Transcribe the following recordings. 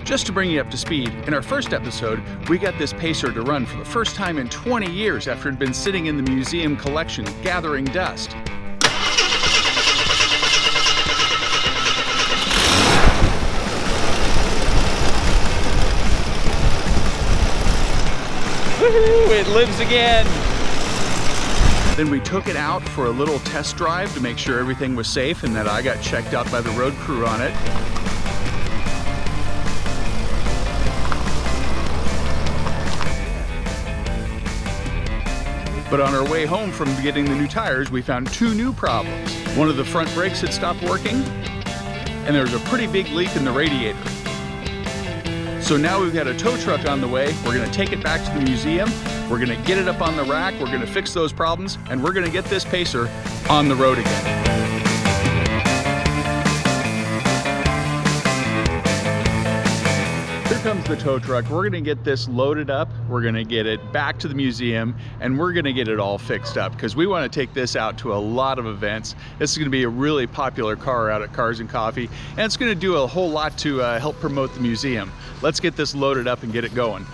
Just to bring you up to speed, in our first episode, we got this pacer to run for the first time in 20 years after it had been sitting in the museum collection gathering dust. Woohoo! It lives again! Then we took it out for a little test drive to make sure everything was safe and that I got checked out by the road crew on it. But on our way home from getting the new tires, we found two new problems. One of the front brakes had stopped working, and there was a pretty big leak in the radiator. So now we've got a tow truck on the way. We're gonna take it back to the museum. We're gonna get it up on the rack. We're gonna fix those problems, and we're gonna get this pacer on the road again. Here comes the tow truck. We're gonna get this loaded up. We're gonna get it back to the museum, and we're gonna get it all fixed up because we wanna take this out to a lot of events. This is gonna be a really popular car out at Cars and Coffee, and it's gonna do a whole lot to help promote the museum. Let's get this loaded up and get it going.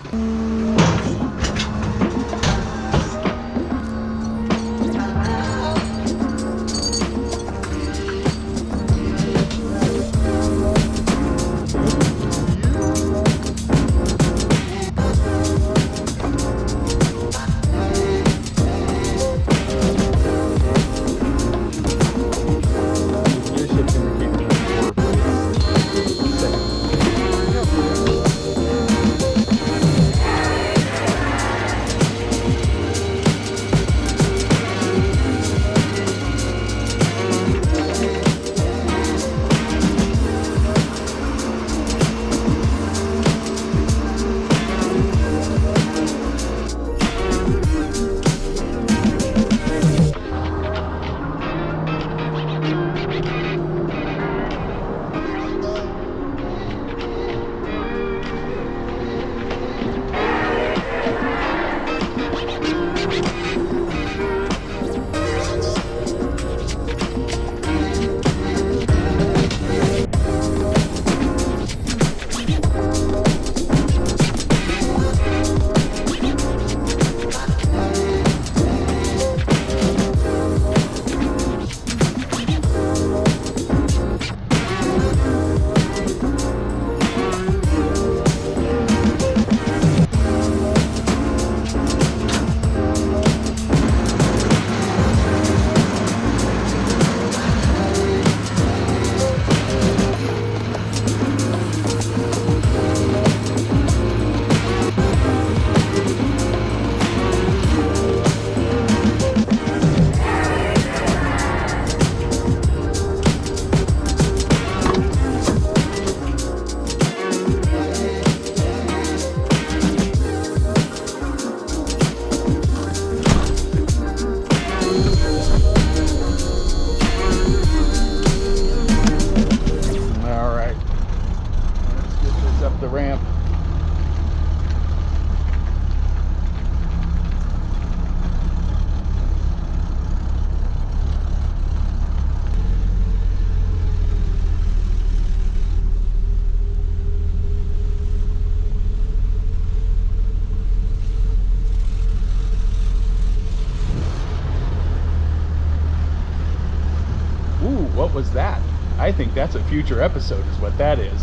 What was that? I think that's a future episode is what that is.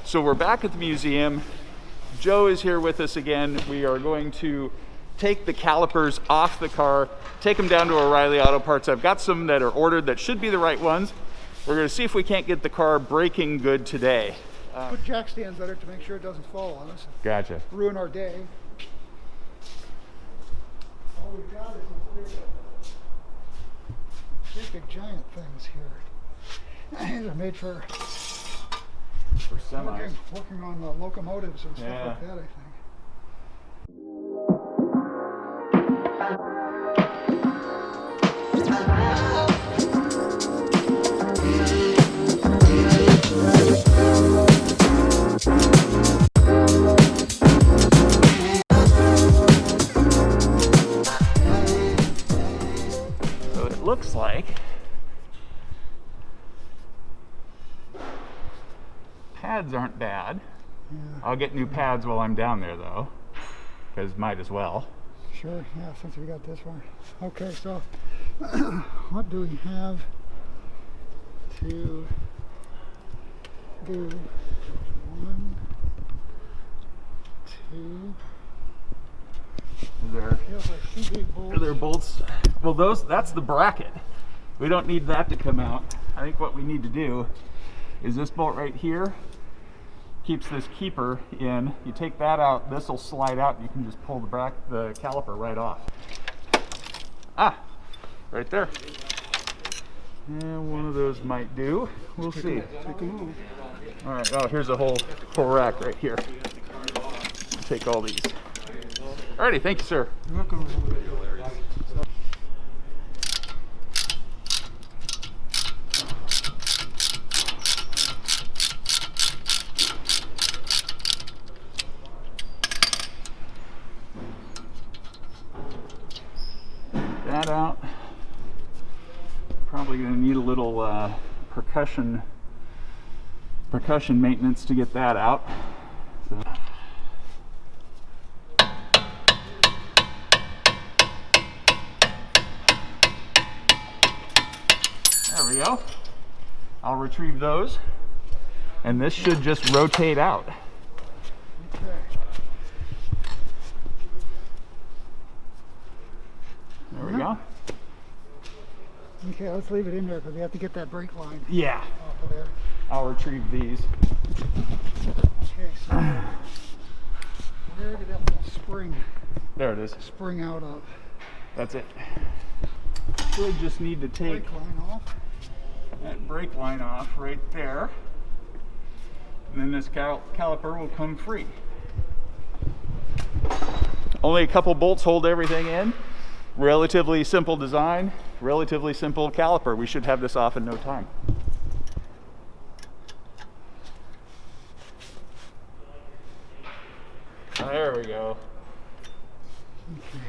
So we're back at the museum. Joe is here with us again. We are going to take the calipers off the car, take them down to O'Reilly Auto Parts. I've got some that are ordered that should be the right ones. We're going to see if we can't get the car braking good today. Put jack stands under it to make sure it doesn't fall on us. Gotcha. Ruin our day. All we've got is these big giant things here. These are made for semis. Working on locomotives and stuff like that, I think. So it looks like pads aren't bad. Yeah. I'll get new pads while I'm down there though, because might as well. Sure, yeah, since we got this one. Okay, so what do we have to do? 1, 2. Is there, Feels like 2 big bolts. are there bolts? Well, that's the bracket. We don't need that to come out. I think what we need to do is this bolt right here keeps this keeper in. You take that out, this will slide out, and you can just pull the caliper right off. Ah, right there. And one of those might do. We'll see. All right. Oh, here's a whole rack right here. Take all these. Alrighty, thank you, sir. You're welcome. That out. Probably going to need a little percussion maintenance to get that out. So. There we go. I'll retrieve those, and this should just rotate out. Okay. There we go. Okay, let's leave it in there because we have to get that brake line Yeah. off of there. I'll retrieve these. Okay, so where did that spring There it is. spring out of? That's it. Should just need to take Brake line off. that brake line off right there. And then this caliper will come free. Only a couple bolts hold everything in. Relatively simple design, relatively simple caliper. We should have this off in no time. There we go. Okay.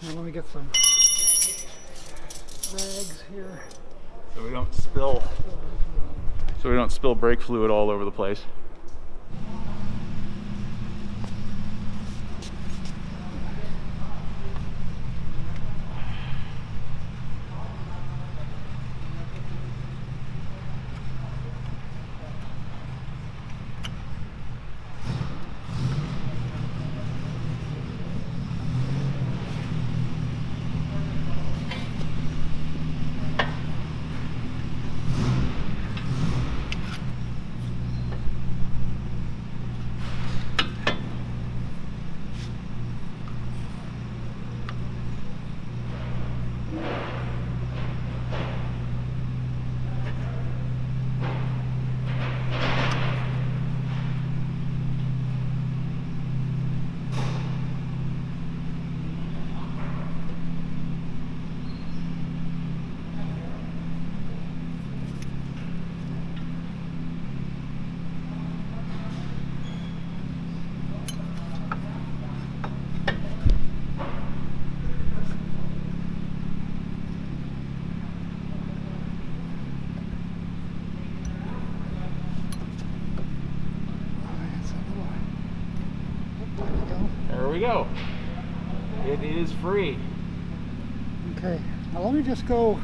Now let me get some rags here. So we don't spill brake fluid all over the place. There we go. It is free. Okay, now let me just go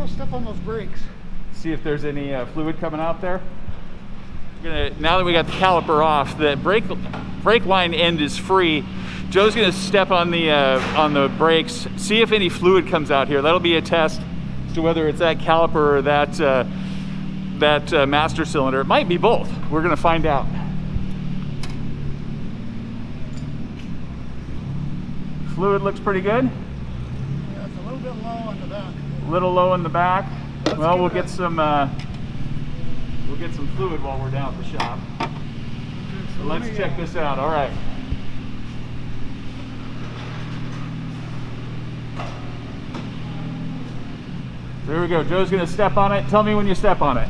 step on those brakes. See if there's any fluid coming out there. Now that we got the caliper off, the brake line end is free. Joe's gonna step on the brakes, see if any fluid comes out here. That'll be a test as to whether it's that caliper or that master cylinder. It might be both. We're gonna find out. Fluid looks pretty good. Yeah, it's a little bit low on the back. A little low in the back. Well, we'll get some fluid while we're down at the shop. So let's check this out. All right. There we go. Joe's going to step on it. Tell me when you step on it.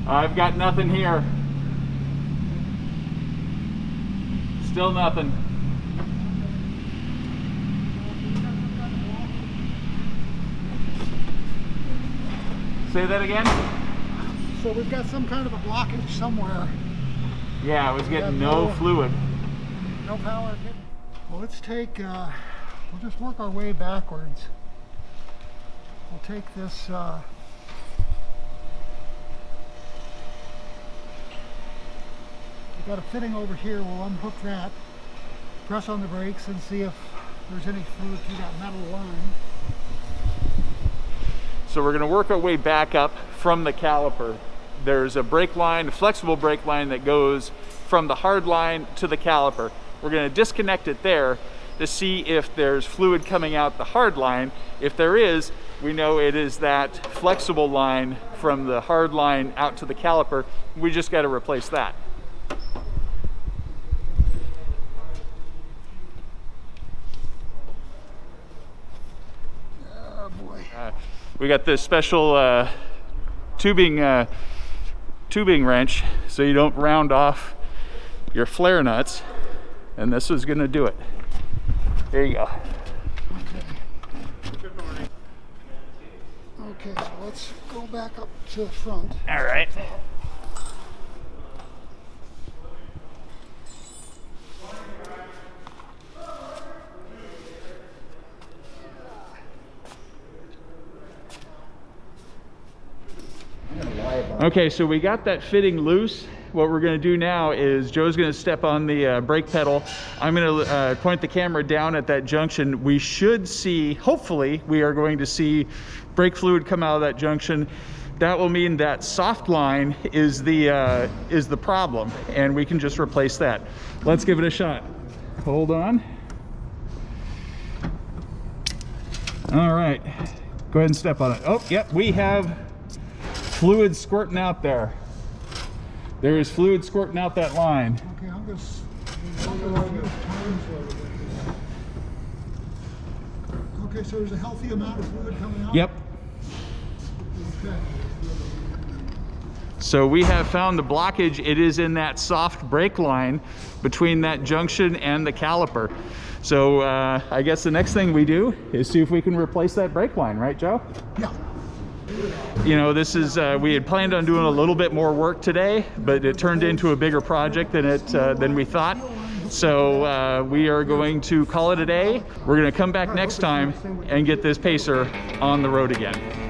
I've got nothing here. Still nothing. Say that again? So we've got some kind of a blockage somewhere. Yeah, it was getting no fluid. No power. Well, let's take, we'll just work our way backwards. We'll take this, we've got a fitting over here. We'll unhook that, press on the brakes, and see if there's any fluid through that metal line. So we're going to work our way back up from the caliper. There's a brake line, a flexible brake line that goes from the hard line to the caliper. We're going to disconnect it there to see if there's fluid coming out the hard line. If there is, we know it is that flexible line from the hard line out to the caliper. We just got to replace that. Oh boy. We got this special tubing wrench so you don't round off your flare nuts, and this is going to do it. There you go. Okay. Good morning. Okay, so let's go back up to the front. All right. Okay, so we got that fitting loose. What we're going to do now is Joe's going to step on the brake pedal. I'm going to point the camera down at that junction. We should see, hopefully, we are going to see brake fluid come out of that junction. That will mean that soft line is the problem, and we can just replace that. Let's give it a shot. Hold on. All right, go ahead and step on it. Oh, yep, we have fluid squirting out there. There is fluid squirting out that line. Okay, I'm just okay, so there's a healthy amount of fluid coming out? Yep. Okay. So we have found the blockage. It is in that soft brake line between that junction and the caliper. So I guess the next thing we do is see if we can replace that brake line, right, Joe? Yeah. You know, this is, we had planned on doing a little bit more work today, but it turned into a bigger project than we thought. So we are going to call it a day. We're going to come back next time and get this pacer on the road again.